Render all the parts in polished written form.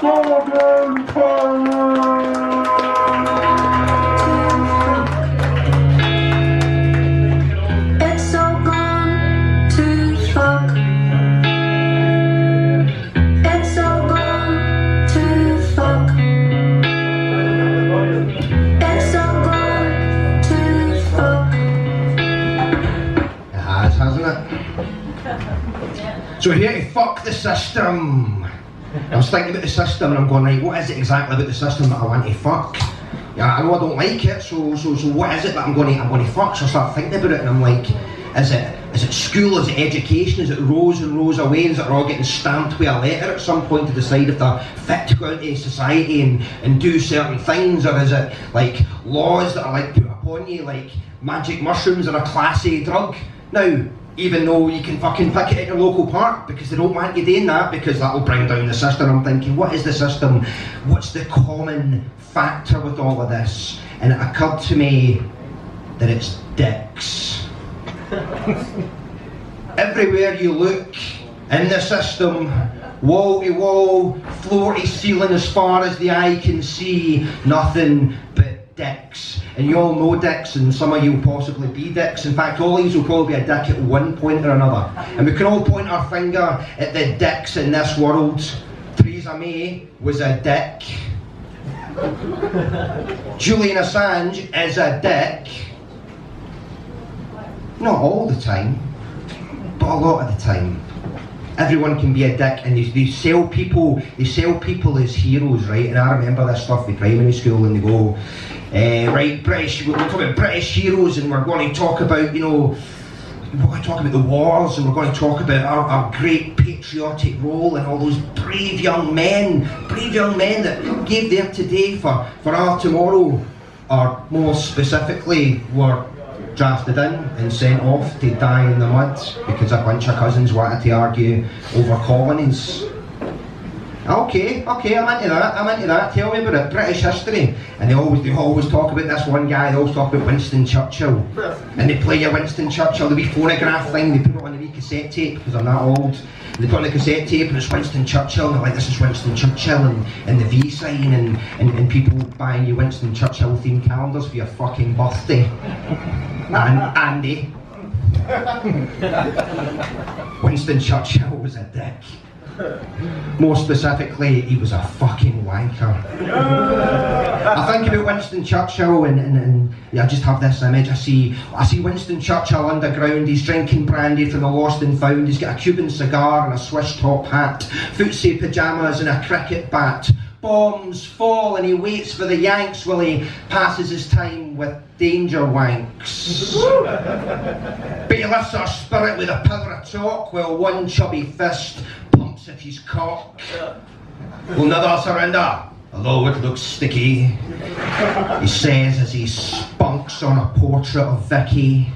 It's all gone to fuck. It's all gone to fuck. It's all gone to fuck. It has, hasn't it? So we're here to fuck the system. I was thinking about the system and I'm going, right, what is it exactly about the system that I want to fuck? Yeah, I know I don't like it, so what is it that I'm going to fuck? So I start thinking about it and I'm like, is it school, is it education, is it rows and rows of ways that are all getting stamped with a letter at some point to decide if they're fit to go out into society and do certain things, or is it like laws that are like put upon you, like magic mushrooms are a Class A drug? Now, even though you can fucking pick it at your local park because they don't want you doing that because that will bring down the system. I'm thinking, what is the system? What's the common factor with all of this? And it occurred to me that it's dicks. Everywhere you look in the system, wall to wall, floor to ceiling, as far as the eye can see, nothing but dicks. And you all know dicks, and some of you will possibly be dicks. In fact, all of you will probably be a dick at one point or another. And we can all point our finger at the dicks in this world. Theresa May was a dick. Julian Assange is a dick. Not all the time, but a lot of the time. Everyone can be a dick, and they sell people as heroes, right? And I remember this stuff in primary school, and they go, right, we're talking about British heroes, and we're going to talk about, we're going to talk about the wars, and we're going to talk about our great patriotic role, and all those brave young men that gave their today for our tomorrow, or more specifically, were drafted in and sent off to die in the mud because a bunch of cousins wanted to argue over colonies. Okay, I'm into that, tell me about it, British history. And they always talk about this one guy, they always talk about Winston Churchill. And they play a Winston Churchill, the wee phonograph thing, they put it on a wee cassette tape, because I'm that old. And they put on the cassette tape and it's Winston Churchill, and they're like, this is Winston Churchill, and the V sign, and people buying you Winston Churchill themed calendars for your fucking birthday. And Andy. Winston Churchill was a dick. More specifically, he was a fucking wanker. I think about Winston Churchill and I just have this image. I see Winston Churchill underground, he's drinking brandy from the lost and found, he's got a Cuban cigar and a Swiss top hat, footsie pyjamas and a cricket bat. Bombs fall and he waits for the Yanks while he passes his time with danger wanks. But he lifts our spirit with a power of talk while one chubby fist pumps at his cock. We'll never surrender, although it looks sticky, he says as he spunks on a portrait of Vicky.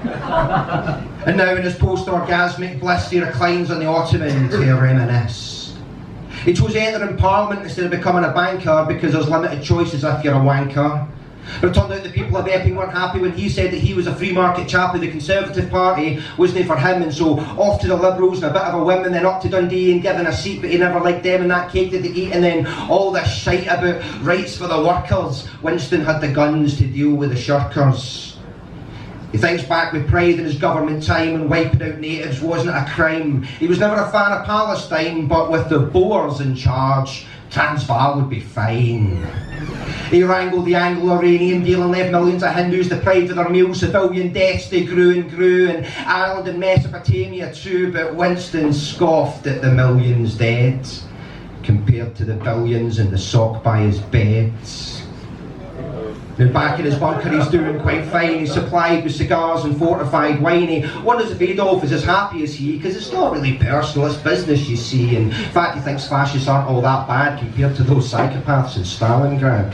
And now in his post-orgasmic bliss he reclines on the ottoman to reminisce. He chose entering Parliament instead of becoming a banker because there's limited choices if you're a wanker. But it turned out the people of Epping weren't happy when he said that he was a free market chappie, the Conservative Party wasn't for him, and so off to the Liberals and a bit of a whim, and then up to Dundee and given a seat, but he never liked them and that cake that they eat, and then all this shite about rights for the workers. Winston had the guns to deal with the shirkers. He thinks back with pride in his government time and wiping out natives wasn't a crime. He was never a fan of Palestine, but with the Boers in charge, Transvaal would be fine. He wrangled the Anglo-Iranian deal and left millions of Hindus deprived of their meals. Civilian deaths, they grew and grew, and Ireland and Mesopotamia too, but Winston scoffed at the millions dead, compared to the billions in the sock by his bed. Now back in his bunker he's doing quite fine, he's supplied with cigars and fortified wine. He wonders if Adolf is as happy as he, because it's not really personal, it's business you see. In fact he thinks fascists aren't all that bad compared to those psychopaths in Stalingrad.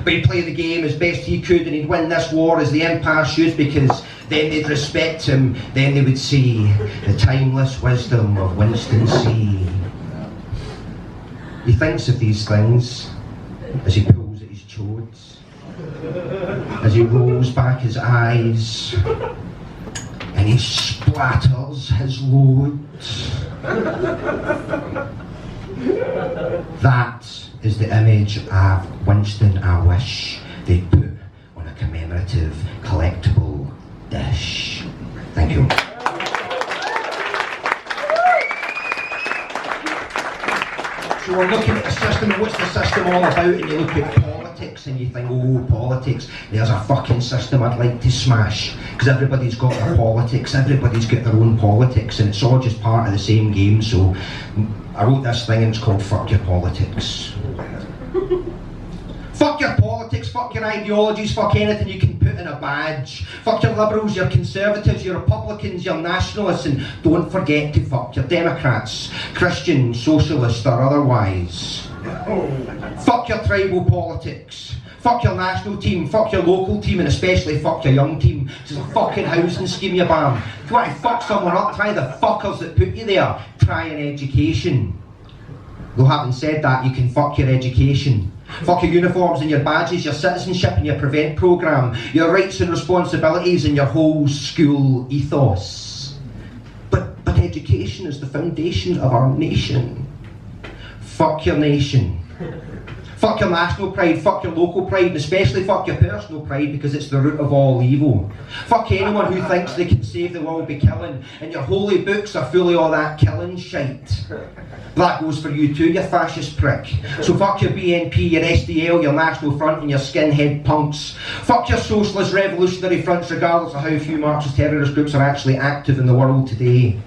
But he'd play the game as best he could and he'd win this war as the empire should, because then they'd respect him, then they would see the timeless wisdom of Winston C. He thinks of these things as he pulls at his chodes, as he rolls back his eyes and he splatters his load. That is the image of Winston I wish they'd put on a commemorative collectible dish. Thank you. So we're looking at the system, what's the system all about? And you look at politics and you think, oh, politics, there's a fucking system I'd like to smash. Because everybody's got their politics, everybody's got their own politics, and it's all just part of the same game. So I wrote this thing and it's called Fuck Your Politics. Fuck your politics, fuck your ideologies, fuck anything you can put in a badge. Fuck your liberals, your conservatives, your republicans, your nationalists, and don't forget to fuck your Democrats, Christian, socialist or otherwise. Fuck your tribal politics. Fuck your national team, fuck your local team, and especially fuck your young team. It's a fucking housing scheme, you bam. If you want to fuck someone up, try the fuckers that put you there. Try an education. Though having said that, you can fuck your education. Fuck your uniforms and your badges, your citizenship and your prevent programme, your rights and responsibilities and your whole school ethos. But education is the foundation of our nation. Fuck your nation. Fuck your national pride, fuck your local pride, and especially fuck your personal pride, because it's the root of all evil. Fuck anyone who thinks they can save the world by killing, and your holy books are full of all that killing shite. That goes for you too, you fascist prick. So fuck your BNP, your SDL, your National Front, and your skinhead punks. Fuck your socialist revolutionary fronts, regardless of how few Marxist terrorist groups are actually active in the world today.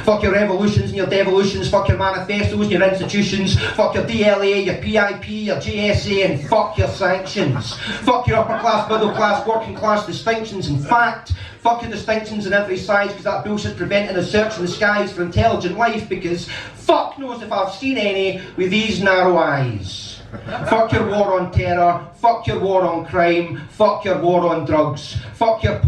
Fuck your revolutions and your devolutions, fuck your manifestos and your institutions, fuck your DLA, your PIP, your JSA, and fuck your sanctions. Fuck your upper class, middle class, working class distinctions. In fact, fuck your distinctions in every size, because that bullshit's preventing us searching the skies for intelligent life, because fuck knows if I've seen any with these narrow eyes. Fuck your war on terror, fuck your war on crime, fuck your war on drugs, fuck your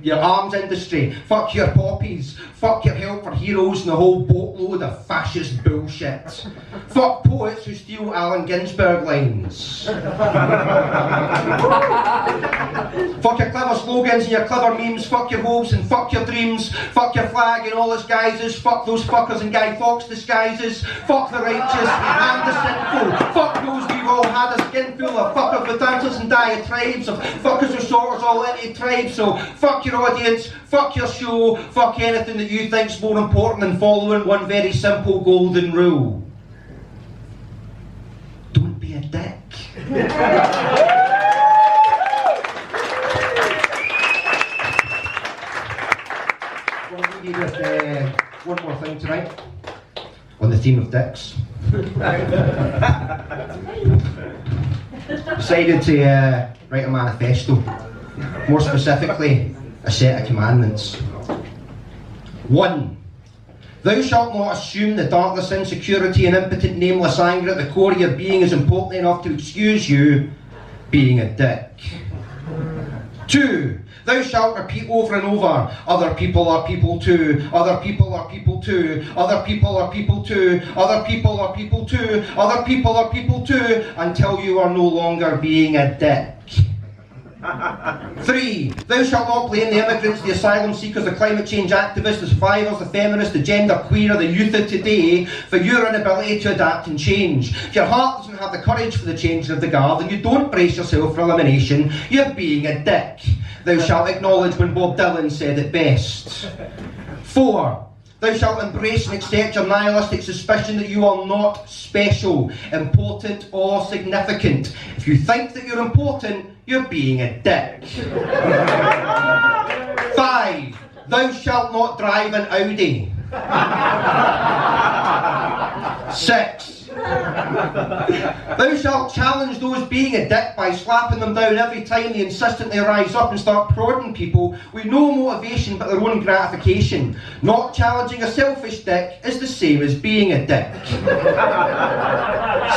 your arms industry, fuck your poppies, fuck your help for heroes and the whole boatload of fascist bullshit. Fuck poets who steal Allen Ginsberg lines. Fuck your clever slogans and your clever memes, fuck your hopes and fuck your dreams, fuck your flag and all its guises, fuck those fuckers in Guy Fawkes disguises, fuck the righteous and the sinful, fuck those we've all had a skin full of fuckers with dancers and diatribes, of fuckers who sort us all into tribes. So fuck your audience, fuck your show, fuck anything that you think's more important than following one very simple golden rule. Don't be a dick. Well, we with one more thing tonight on the theme of dicks. Decided to write a manifesto, more specifically a set of commandments. 1. Thou shalt not assume the darkness, insecurity and impotent nameless anger at the core of your being is important enough to excuse you being a dick. 2. Thou shalt repeat over and over, other people are people too, other people are people too, other people are people too, other people are people too, other people are people too, until you are no longer being a dick. 3. Thou shalt not blame the immigrants, the asylum seekers, the climate change activists, the survivors, the feminists, the gender queer, the youth of today for your inability to adapt and change. If your heart doesn't have the courage for the changing of the guard and you don't brace yourself for elimination, you're being a dick. Thou shalt acknowledge when Bob Dylan said it best. 4. Thou shalt embrace and accept your nihilistic suspicion that you are not special, important or significant. If you think that you're important, you're being a dick. 5. Thou shalt not drive an Audi. 6. Thou shalt challenge those being a dick by slapping them down every time they insistently rise up and start prodding people with no motivation but their own gratification. Not challenging a selfish dick is the same as being a dick.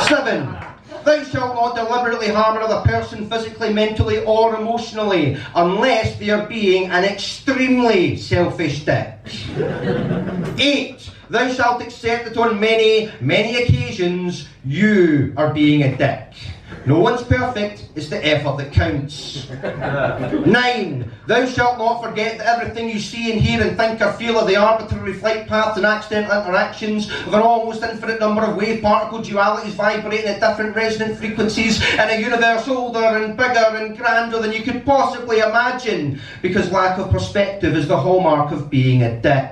7. Thou shalt not deliberately harm another person physically, mentally or emotionally unless they are being an extremely selfish dick. 8. Thou shalt accept that on many, many occasions you are being a dick. No one's perfect, it's the effort that counts. 9. Thou shalt not forget that everything you see and hear and think or feel are the arbitrary flight paths and accidental interactions of an almost infinite number of wave particle dualities vibrating at different resonant frequencies in a universe older and bigger and grander than you could possibly imagine, because lack of perspective is the hallmark of being a dick.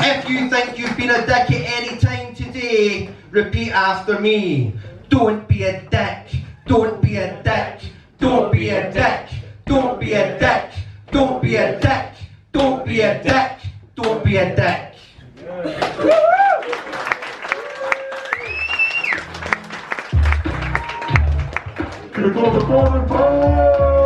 If you think you've been a dick at any time today, repeat after me. Don't be a dick. Don't be a dick. Don't be a dick. Don't be a dick. Don't be a dick. Don't be a dick. Don't be a dick. Here comes the Funpowder!